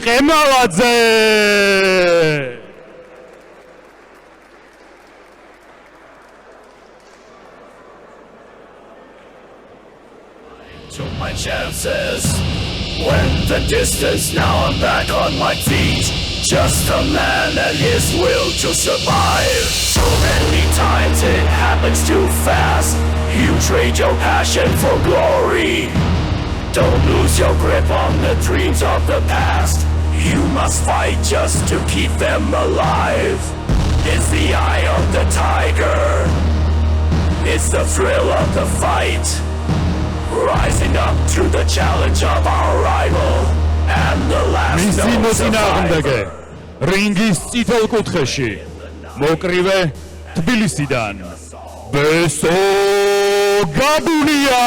ტყემალაძე. Took my chances, went the distance, now I'm back on my feet. Just a man and his will to survive. So many times it happens too fast. You trade your passion for glory. Don't lose your grip on the dreams of the past. You must fight just to keep them alive. It's the eye of the tiger. It's the thrill of the fight. Rising up to the challenge of our rival and the last known survivor. Ringis წითელ კუთხეში მოკრივე თბილისიდან ბესო გაბუნია.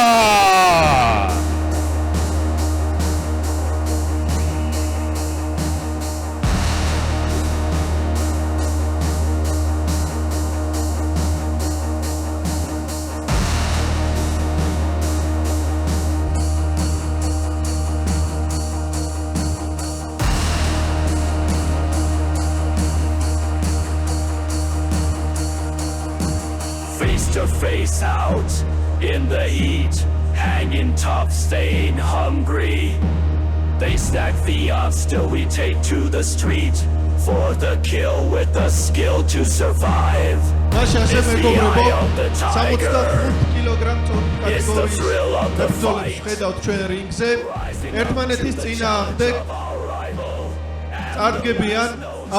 To face out in the heat, hanging tough, staying hungry. They stack the odds, still we take to the street for the kill with the skill to survive. It's the eye of the tiger. It's the thrill of the fight. ერთმანეთის წინააღმდეგ წარდგებიან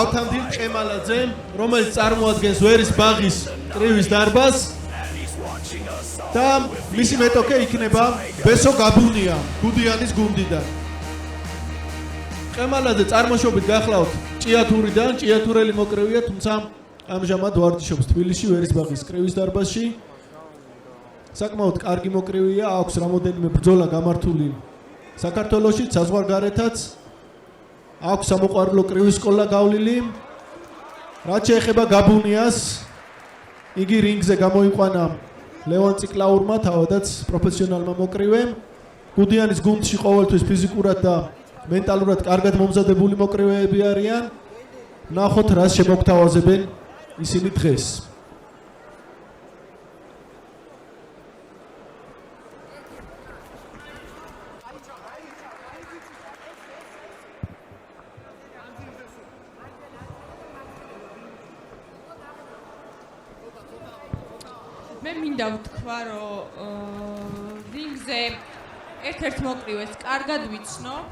ავთანდილ ტყემალაძე, რომელიც წარმოადგენს ვერის ბაღის კრივის დარბაზს და მისი მეტოქე იქნება ბესო გაბუნია გუდიანის გუნდიდან. ტყემალაძე წარმოშობით გახლავთ ჭიათურიდან, ჭიათურელი მოკრივეა, თუმცა ამჟამად ვარჯიშობს თბილისში ვერის ბაღის კრივის დარბაზში. საკმაოდ კარგი მოკრივეა, აქვს რამოდენიმე ბრძოლა გამართული საქართველოში, საზღვარგარეთაც. აქვს სამოყვარულო კრივის სკოლა გავლილი. რაც შეეხება გაბუნიას, იგი რინგზე გამოიყვანა ლევან ციკლაურმა, თავადაც პროფესიონალმა მოკრივემ. გუდიანის გუნდში ყოველთვის ფიზიკურად და მენტალურად კარგად მომზადებული მოკრივეები არიან. ნახოთ, რას შემოგთავაზებენ ისინი დღეს. მე მინდა ვთქვა, რომ რინგზე ერთ-ერთ მოკრივეს კარგად ვიცნობ.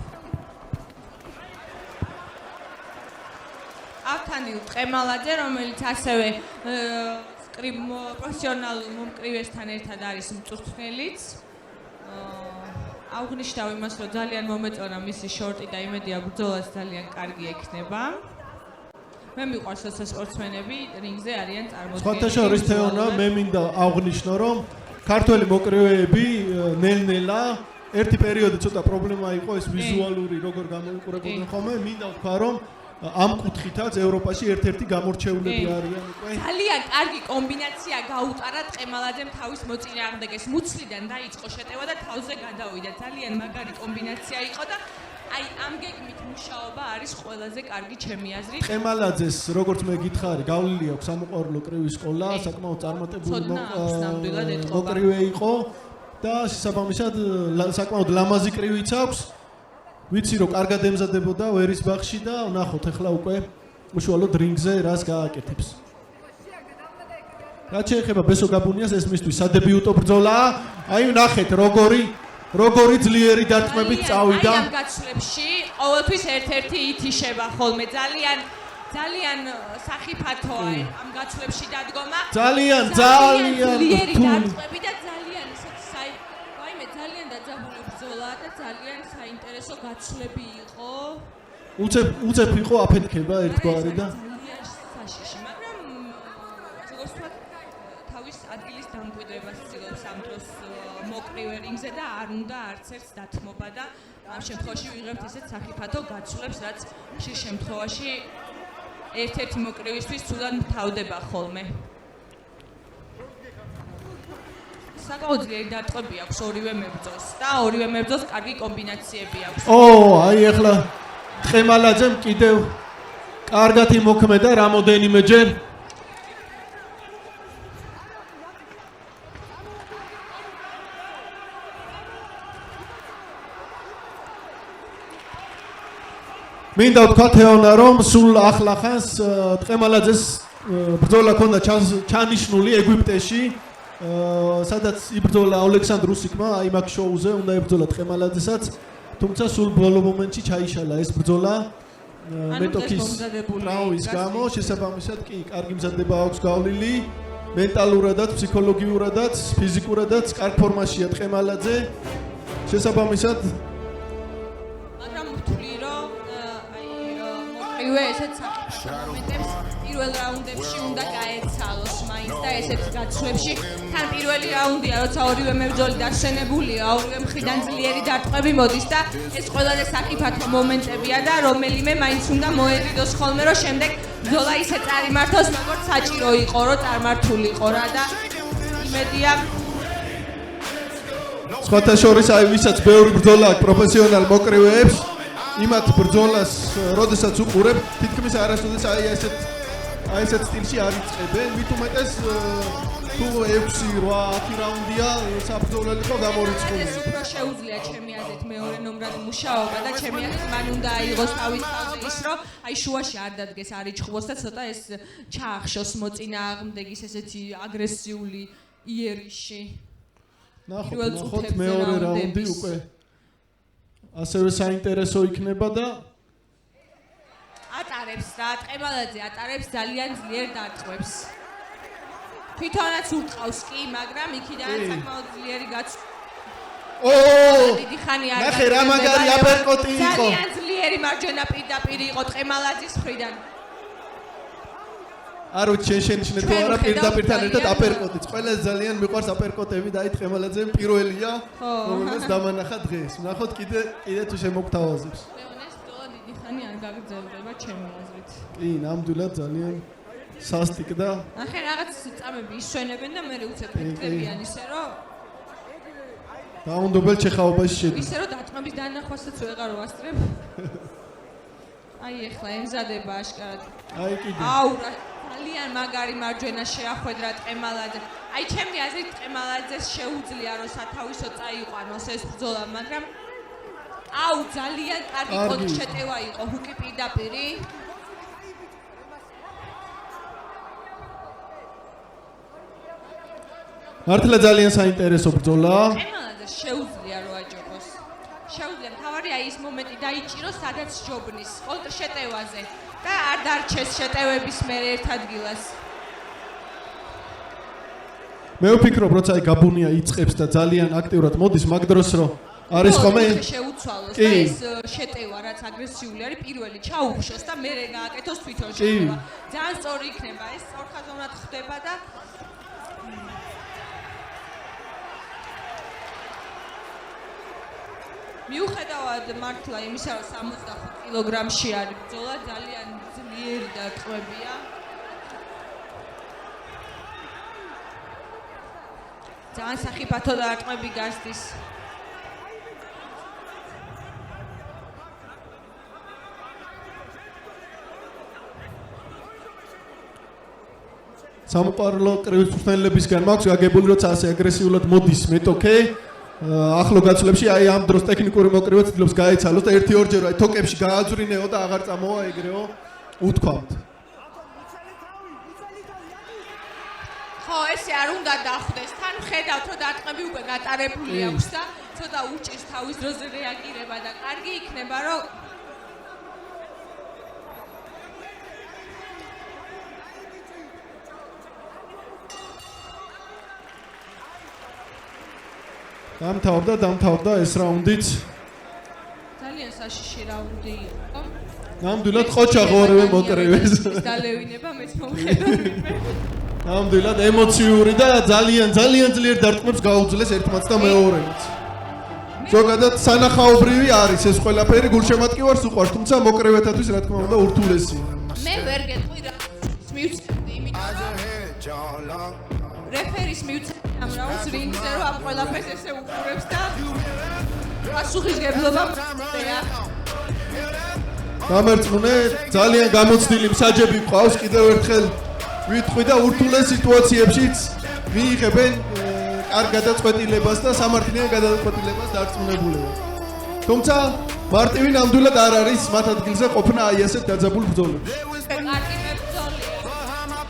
ავთანდილ ტყემალაძე, რომელიც ასევე პროფესიონალურ მომკრივესთან ერთად არის მწვრთნელიც. აღნიშნავ იმას, რომ ძალიან მომეწონა მისი შორტი და იმედია ბრძოლაც ძალიან კარგი ექნება. მე მიყვარს როცა სპორტსმენები რინგზე არიან წარმოდგენილი. სხვათა შორის თეონა, მე მინდა აღვნიშნო, რომ ქართველი მოკრივეები ნელ-ნელა ერთი პერიოდი ცოტა პრობლემა იყო ეს ვიზუალური როგორ გამოიყურებოდნენ ხოლმე. მინდა ვთქვა, რომ ამ კუთხითაც ევროპაში ერთ-ერთი გამორჩეულები არიან უკვე. ძალიან კარგი კომბინაცია გაუტარა ტყემალაძემ თავის მოწინააღმდეგეს. მუცლიდან დაიწყო შეტევა და თავზე გადავიდა. ძალიან მაგარი კომბინაცია იყო და აი ამ გეგმით მუშაობა არის ყველაზე კარგი ჩემი აზრით. ტყემალაძეს, როგორც მე გითხარი, გავლილი აქვს სამოყვარულო კრივის სკოლა, საკმაოდ წარმატებული მოკრივე იყო და შესაბამისად საკმაოდ ლამაზი კრივიც აქვს. ვიცი რომ კარგად ემზადებოდა ვერის ბაღში და ვნახოთ ახლა უკვე უშუალოდ რინგზე რას გააკეთებს. რაც შეეხება ბესო გაბუნიას, ეს მისთვის სადებიუტო ბრძოლაა. აი ვნახეთ როგორი ძლიერი დარტყმებით წავიდა. აი ამ გაცვლებში ყოველთვის ერთ-ერთი ითიშება ხოლმე. ძალიან სახიფათოა ამ გაცვლებში დადგომა. ძალიან ძლიერი დარტყმები და ძალიან ძალიან დაძაბული ბრძოლა და ძალიან საინტერესო გაცვლები იყო. უცებ იყო აფეთქება ერთგვარი და საშიში, მაგრამ როგორც ვთქვათ, თავის ადგილის დამკვიდრებას ცდილობს ამ დროს მოკრივე რინგზე და არ უნდა არც ერთს დათმობა და ამ შემთხვევაში ვიღებთ ისეთ სახიფათო გაცვლებს, რაც ხშირ შემთხვევაში ერთ-ერთი მოკრივისთვის ცუდად მთავრდება ხოლმე. საკმაოდ ძლიერი დარტყმები აქვს ორივე მებრძოლს და ორივე მებრძოლს კარგი კომბინაციები აქვს. აი ახლა ტყემალაძემ კიდევ კარგად იმოქმედა რამოდენიმეჯერ. მინდა ვთქვა თეონა რომ სულ ახლახანს ტყემალაძეს ბრძოლა ჰქონდა ჩანიშნული ეგვიპტეში სადაც იბრძოლა ოლექსანდრ უსიკმა აი მაგ შოუზე უნდა იბრძოლა ტყემალაძესაც თუმცა სულ ბოლო მომენტში ჩაიშალა ეს ბრძოლა მეტოქის ტრავმის გამო შესაბამისად კი კარგი მზადება აქვს გავლილი მენტალურადაც ფსიქოლოგიურადაც ფიზიკურადაც კარგ ფორმაშია ტყემალაძე შესაბამისად ესეც მომენტებს პირველ რაუნდებში უნდა გაეცალოს მაინც და ესეც გაცვლებში თან პირველი რაუნდია როცა ორივე მებრძოლი დასვენებულია ორივე მხრიდან ძლიერი დარტყმები მოდის და ეს ყველაზე საკიფათო მომენტებია და რომელიმე მაინც უნდა მოერიდოს ხოლმე რომ შემდეგ ბრძოლა ისე წარიმართოს როგორც საჭირო იყო რომ წარმართული იყო რა და იმედია სხვათა შორის აი ვისაც ბევრი ბრძოლა აქვს პროფესიონალ მოკრივეებს იმათ ბრძოლას, როდესაც უყურებ, თითქმის არასოდეს აი ესეთ სტილში არ იწყებენ, მით უმეტეს თუ 6-8 რაუნდია საბრძოლო იყო გამორიცხული. უფრო შეუძლია ჩემი აზრით მეორე ნომრად მუშაობა და ჩემი აზრით მან უნდა აიღოს თავის თავზე ის, რომ აი შუაში არ დადგეს არ იჭხბოს და ცოტა ეს ჩაახშოს მოწინააღმდეგის ესეთი აგრესიული იერიში. ნახოთ მეორე რაუნდი უკვე ასევე საინტერესო იქნება და ატარებს და ტყემალაძე ატარებს ძალიან ძლიერ დარტყმებს. თვითონაც ურტყავს კი, მაგრამ იქიდან საკმაოდ ძლიერი დიდი ხანი არ ნახე რა მაგარი აპერკოტი იყო. ძალიან ძლიერი მარჯვენა პირდაპირ იყო ტყემალაძის მხრიდან. არ ვიცი შენიშნე თუ არა პირდაპირთან ერთად აპერკოტიც. ყველას ძალიან მიყვარს აპერკოტები და აი ტყემალაძემ პირველია, რომელსაც დამანახა დღეს. ნახოთ კიდე თუ შემოგთავაზებს. ლეონეს ბრძოლა დიდი ხანი არ გაგრძელდება ჩემი აზრით. კი, ნამდვილად ძალიან სასტიკდა. ნახე რაღაც წამები ისვენებენ და მე უცებ ფექტებიან ისე რომ დაუნდობელ ჩეხაობაში შედის. ისე რომ დარტყმების დანახვასაც ვეღარ ვასწრებ. აი ეხლა ემზადება აშკარად. აი კიდე. აუ ძალიან მაგარი მარჯვენა შეახვედრა ტყემალაძე. აი ჩემი აზრით ტყემალაძეს შეუძლია რომ სათავისო წაიყვანოს ეს ბრძოლა, მაგრამ აუ ძალიან კარგი კონტრშეტევა იყო ჰუკი პირდაპირი. მართლა ძალიან საინტერესო ბრძოლაა. ტყემალაძეს შეუძლია რომ აჯობოს. შეუძლია თავარი აი ის მომენტი დაიჭიროს სადაც ჯობნის კონტრშეტევაზე. და არ დარჩეს შეტევების მერე ერთ ადგილას. მე ვფიქრობ, როცა აი გაბუნია იწყებს და ძალიან აქტიურად მოდის, მაგ დროს რომ არის ხომე შეუცვალოს და ეს შეტევა რაც აგრესიული არის, პირველი ჩაუხშოს და მერე გააკეთოს თვითონ შეტევა. ძალიან სწორი იქნება ეს, სწორხაზოვნად ხდება და მიუხედავად მართლა იმისა, რომ 65 კილოგრამში არის ბრძოლა, ძალიან ძლიერი დარტყმებია. ძალიან სახიფათო დარტყმები გასდის. სამოპარლო კრივის მწვრთნელებისგან მაქვს გაგებული, როცა ასე აგრესიულად მოდის მეტოქე. ახლო გაცვლებში აი ამ დროს ტექნიკური მოკრივე ცდილობს გაეცალოს და 1-2 აი თოკებში გააძვრინეო და აღარ წამოვა ეგრეო უთქვამთ. ხო, ესე არ უნდა დახვდეს. თან ხედავთ, რომ დარტყმები უკვე გატარებული აქვს და ცოტა უჭირს თავის დროზე რეაგირება და კარგი იქნება, რომ დამთავრდა ეს რაუნდიც. ძალიან საშიში რაუნდი იყო. ნამდვილად ყოჩაღ ორივე მოკრივეს. დალევინება მეც მომხედავ. ნამდვილად ემოციური და ძალიან ძლიერ დარტყმებს გაუძლეს ერთმანეთს და მეორეც. ზოგადად სანახაობრივი არის ეს ყველაფერი, გულშემატკივარს უყვარს, თუმცა მოკრივეთათვის რა თქმა უნდა ურთულესია. მე ვერ გეტყვი რა მივცემდი, იმიტომ რომ რეფერის მივცემდი ამ რაუნდს რინგზე, რომ ამ ყველაფერს ესე უყურებს და პასუხისგებლობა მწვდეა. გამერწმუნე, ძალიან გამოცდილი მსაჯები ყავს, კიდევ ერთხელ ვიტყვი და ურთულეს სიტუაციებშიც მიიღებენ კარგ გადაწყვეტილებას და სამართლიან გადაწყვეტილებას დარწმუნებულებად. თუმცა მარტივი ნამდვილად არ არის მათ ადგილზე ყოფნა აი ასეთ დაძაბულ ბრძოლებში. კარგი მებრძოლია.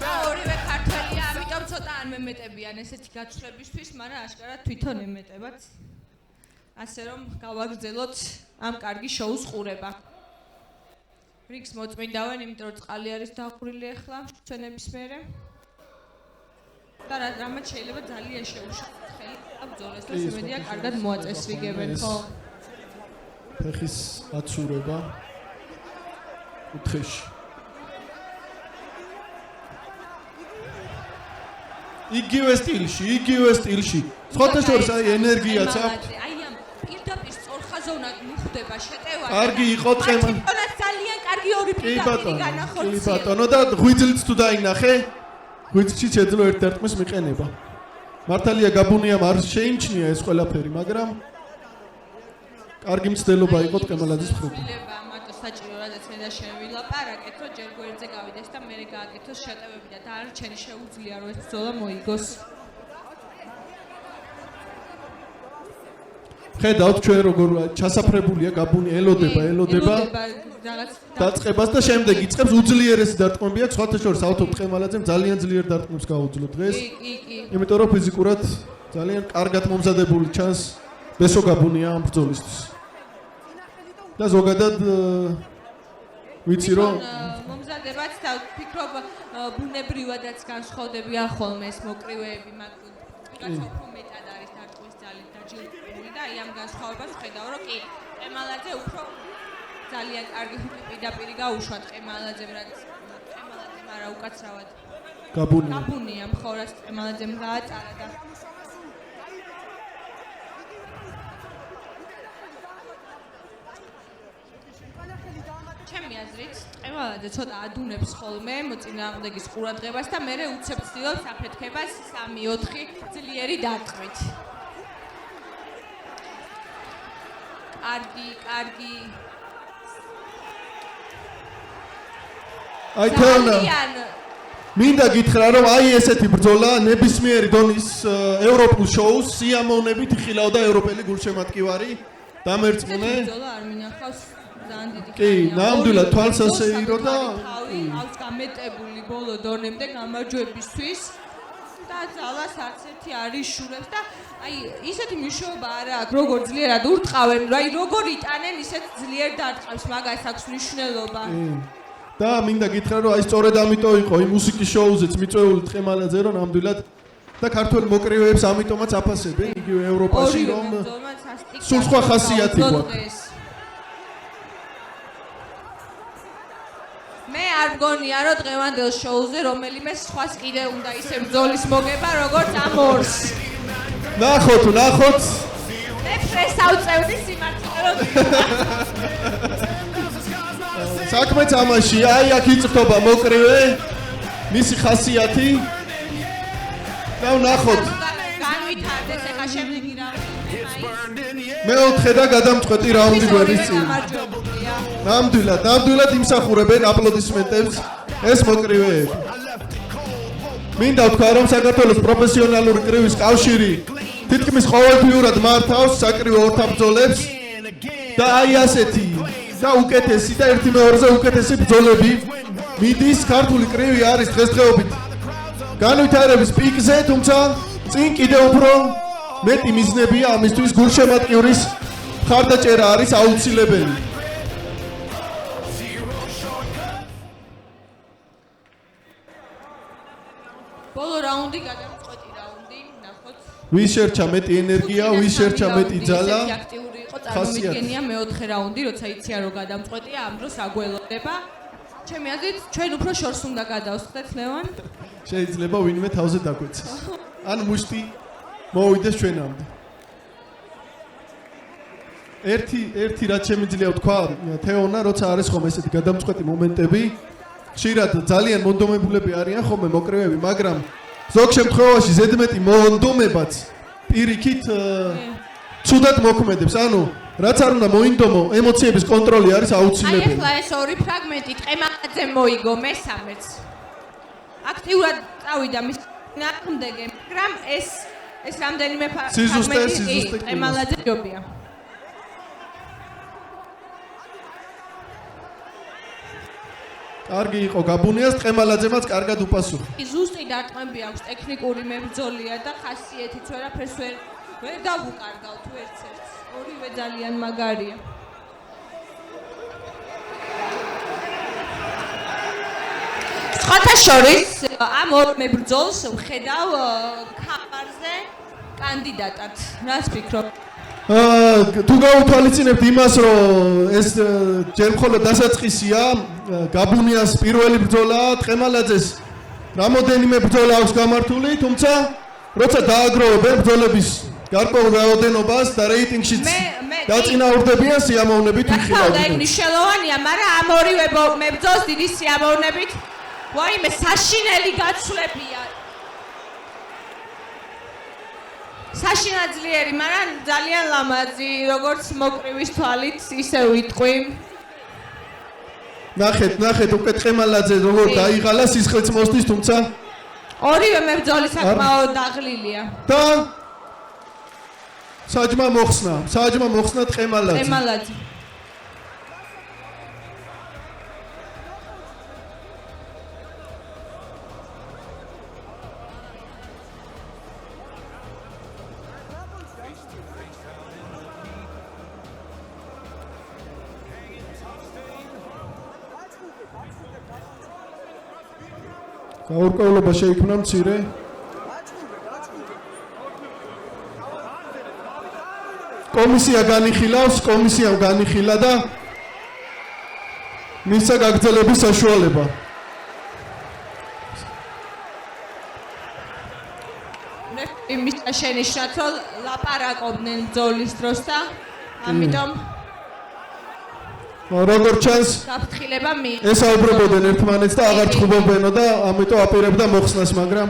და ორივე ქართველია, ამიტომ ცოტა არ მემეტებიან ესეთი გაცვლებისთვის, მაგრამ აშკარად თვითონ ემეტებათ. ასე რომ გავაგრძელოთ ამ კარგი შოუს ყურება. რიგს მოწმინდავენ, იმიტომ რომ წყალი არის დახვრილი ახლა ჩვენების მერე. და რამაც შეიძლება ძალიან შეუშალოთ ხელი ბრძოლას და შემედია კარგად მოაწესრიგებენ, ხო? ფეხის აცურება კუთხეში. იგივე სტილში. სხვათა შორის აი ენერგიაც აქვს. აი ამ პირდაპირ სწორხაზოვნად მიხვდება შეტევა. კარგი იყო ტყემა. ძალიან კარგი ორი პირდაპირი განახორციელა. კი ბატონო და ღვიძლიც თუ დაინახე, ღვიძლში შეძლო ერთ დარტყმის მიყენება. მართალია გაბუნიამ არ შეიმჩნია ეს ყველაფერი, მაგრამ კარგი მცდელობა იყო ტყემალაძის მხრიდან. მარტო საჭირო რადგან მე და შენ ვილაპარაკეთ, რომ ჯერ გვერდზე გავიდეს და მერე გააკეთოს შეტევები და დანარჩენი შეუძლია რომ ეს ბრძოლა მოიგოს. ხედავთ ჩვენ როგორ ჩასაფრებულია გაბუნი ელოდება დაწყებას და შემდეგ იწყებს უძლიერესი დარტყმები აქვს სხვათა შორის ავთო ტყემალაძემ ძალიან ძლიერ დარტყმებს გაუძლო დღეს. კი. იმიტომ რომ ფიზიკურად ძალიან კარგად მომზადებული ჩანს ბესო გაბუნია ამ ბრძოლისთვის. და ზოგადად ვიცი რომ მომზადებაც და ვფიქრობ ბუნებრივადაც განსხვავდებიან ხოლმე ეს მოკრივეები, მაგრამ ვიღაცა უფრო მეტად არის დარტყმის ძალით დაჯილდოვებული და აი ამ განსხვავებას ვხედავ რომ კი ტყემალაძე უფრო ძალიან კარგი ჰუკი პირდაპირ გაუშვა ტყემალაძემ, რაც ტყემალაძემ არა უკაცრავად გაბუნიამ ხო რაც ტყემალაძემ გაატარა და ჩემი აზრით ტყემალაძე ცოტა ადუნებს ხოლმე მოწინააღმდეგის ყურადღებას და მერე უცებ ცდილობს აფეთქებას 3-4 ძლიერი დარტყმით. კარგი. აი თეონა მინდა გითხრა რომ აი ესეთი ბრძოლა ნებისმიერი დონის ევროპულ შოუს სიამოვნებით იხილავდა ევროპელი გულშემატკივარი დამერწმუნე ბრძოლა არ მინახავს ძალიან დიდი კი ნამდვილად თვალსასეირო და აქვს გამეტებული ბოლო დონემდე გამარჯვებისთვის და ძალას არც ერთი არ იშურებს და აი ისეთი მნიშვნელობა არა აქვს როგორ ძლიერად ურტყავენ აი როგორ იტანენ ისეთ ძლიერ დარტყმებს მაგას აქვს მნიშვნელობა და მინდა გითხრა რომ აი სწორედ ამიტომ იყო იმ მუსიკის შოუზეც მიწვეული ტყემალაძე რომ ნამდვილად და ქართველ მოკრივეებს ამიტომაც აფასებენ იგივე ევროპაში რომ სულ სხვა ხასიათი გვაქვს მე არ მგონია რომ დღევანდელ შოუზე რომელიმე სხვას კიდე უნდა ისე ბრძოლის მოგება როგორც ამ ორს ნახოთ მე პრეს ავწევდი სიმართლე რომ საქმეც ამაში აი აქ იწვთობა მოკრივე მისი ხასიათი და ნახოთ განვითარდეს ახლა შემდეგი რაუნდი მეოთხე და გადამწყვეტი რაუნდი გვერდის წინ ნამდვილად იმსახურებენ აპლოდისმენტებს ეს მოკრივეები მინდა ვთქვა რომ საქართველოს პროფესიონალური კრივის კავშირი თითქმის ყოველთვიურად მართავს საკრივო ორთაბრძოლებს და აი ასეთი და უკეთესი და ერთი მეორეზე უკეთესი ბრძოლები მიდის ქართული კრივი არის დღესდღეობით განვითარების პიკზე თუმცა წინ კიდევ უფრო მეტი მიზნებია ამისთვის გულშემატკივრის მხარდაჭერა არის აუცილებელი ბოლო რაუნდი გადამწყვეტი რაუნდი ნახოთ ვის შერჩა მეტი ენერგია ვის შერჩა მეტი ძალა აქტიური იყო წარმომიდგენია მეოთხე რაუნდი როცა იციან რომ გადამწყვეტია ამ დროს აგველოდება ჩემი აზრით ჩვენ უფრო შორს უნდა გადავსხდეთ ლევან შეიძლება ვინმე თავზე დაგვეცეს ან მუშტი მოვიდეს ჩვენამდე ერთი რაც შემიძლია ვთქვა თეონა როცა არის ხომ ესეთი გადამწყვეტი მომენტები ხშირად ძალიან მონდომებულები არიან ხოლმე მოკრივეები მაგრამ ზოგ შემთხვევაში ზედმეტი მონდომებაც პირიქით ცუდად მოქმედებს. ანუ რაც არ უნდა მოინდომო, ემოციების კონტროლი არის აი აუცილებელი. ახლა ეს ორი ფრაგმენტი ტყემალაძე მოიგო მესამეც. აქტიურად წავიდა მის ნახმდეგე, მაგრამ ეს რამდენიმე ფრაგმენტი ტყემალაძე ჯობია. კარგი იყო გაბუნიას, ტყემალაძემაც კარგად უპასუხა. ზუსტი დარტყმები აქვს, ტექნიკური მებრძოლია და ხასიათიც ვერაფერს ვერ დავუკარგავ თუ ერთ-ერთს. ორივე ძალიან მაგარია. სხვათა შორის ამ ორ მებრძოლს ვხედავ ქაბარზე კანდიდატად. რას ფიქრობ? თუ გაუთვალისწინებთ იმას, რომ ეს ჯერ მხოლოდ დასაწყისია, გაბუნიას პირველი ბრძოლა, ტყემალაძეს რამოდენიმე ბრძოლა აქვს გამართული, თუმცა როცა დააგროვებენ ბრძოლების გარკვეულ რაოდენობას და რეიტინგშიც დაწინაურდებიან სიამოვნებით ვიხილავთ. და ეგ მნიშვნელოვანია, მაგრამ ამ ორივე მებრძოლს დიდი სიამოვნებით ვაიმე საშინელი გაცვლებია. საშინაძლიერი, მაგრამ ძალიან ლამაზი, როგორც მოკრივის თვალით, ისე ვიტყვი. ნახეთ, უკვე ტყემალაძე როგორ დაიღალა სისხლიც მოსდის, თუმცა ორივე მებრძოლი საკმაოდ დაღლილია. და საჯმა მოხსნა ტყემალაძე. გაურკვევლობა შეიქმნა მცირე. კომისია განიხილა და მისცა გაგრძელების საშუალება. იმის შენიშნათ, რომ ლაპარაკობდნენ ბრძოლის დროს და ამიტომ როგორ ჩანს გაფრთხილება ესაუბრებოდნენ ერთმანეთს და აღარ ჩხუბობენო და ამიტომ აპირებდა მოხსნას, მაგრამ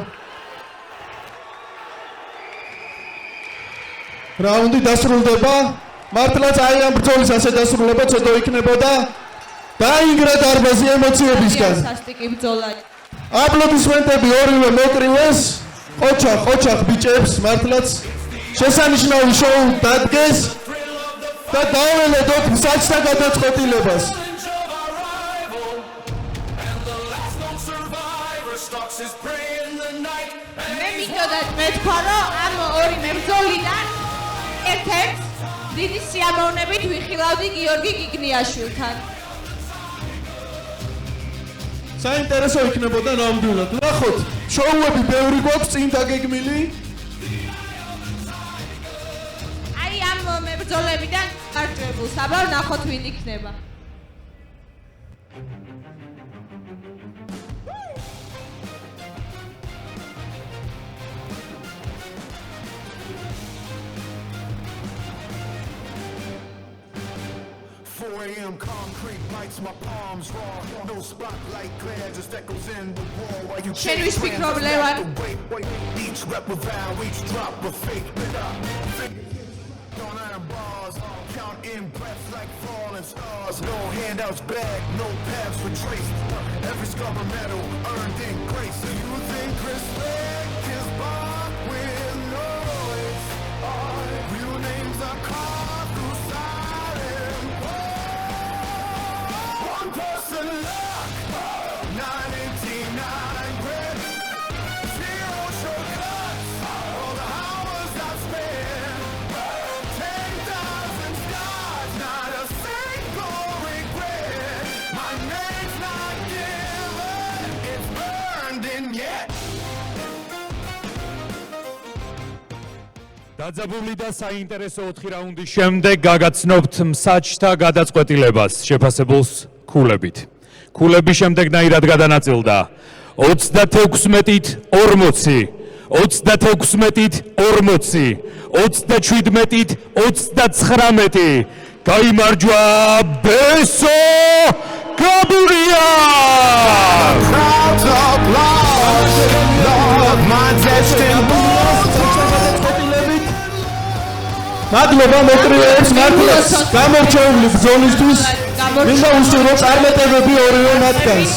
რაუნდი დასრულდება. მართლაც აი ამ ბრძოლის ასე დასრულება ცოტა იქნებოდა დაინგრა დარბაზი ემოციებისგან. სასტიკი ბრძოლა. აპლოდისმენტები ორივე მოკრივეს, ყოჩახ ბიჭებს, მართლაც შესანიშნავი შოუ დადგეს. და დაველოდოთ საჭთა გადაწყვეტილებას. მე მინდოდა მეთქვა, რომ ამ ორი მებრძოლიდან ერთ-ერთ დიდი სიამოვნებით ვიხილავდი გიორგი გიგნიაშვილთან. საინტერესო იქნებოდა ნამდვილად. ნახოთ, შოუები ბევრი გვაქვს წინ დაგეგმილი. ამ მებრძოლებიდან გარკვეულ საბავ ნახოთ ვინ იქნება. Concrete bites my palms raw. No spotlight glare just echoes in the wall while you შენთვის ფიქრობ ლევან? Each rep a vow, each drop a fake bit up. On iron bars, counting breaths like falling stars. No handouts back, no paths retraced. Every scar a medal earned in grace. Do you think respect is bought with noise? Real names are carved through silence. One person luck, 989 grit. Zero shortcuts, all the hours I've spent. 10,000 stars, not a single regret. My name's not given, it's burned in yet. დაძაბული და საინტერესო 4 რაუნდის შემდეგ გაგაცნობთ მსაჯთა გადაწყვეტილებას შეფასებულს ქულებით. ქულები შემდეგნაირად გადანაწილდა: 36-ით 40, 36-ით 40, 37-ით 39. გაიმარჯვა ბესო გაბურია! Crowds applause, love my destined მადლობა მოკრივეებს მართლაც გამორჩეული ბრძოლისთვის. მინდა უსურვო წარმატებები ორივე მათგანს.